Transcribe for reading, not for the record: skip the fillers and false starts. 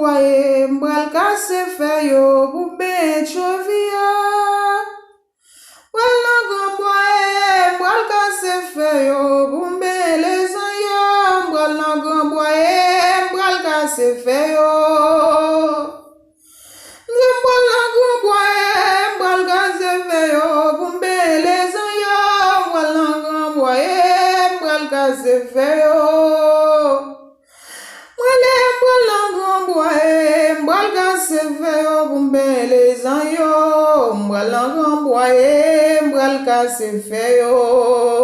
boye mbral ka se fe yo bumbe chovia. Mbral langan boye mbral ka se fe yo bumbe les yo. Mbral langan boye mbral ka se fe yo. Mbral langan boye mbral ka se fe yo bumbe les yo. Mbral langan boye mbral ka se fe yo. Mbral ka se fe yo bumbe les yo. Mbral langan boye mbral ka se fe yo.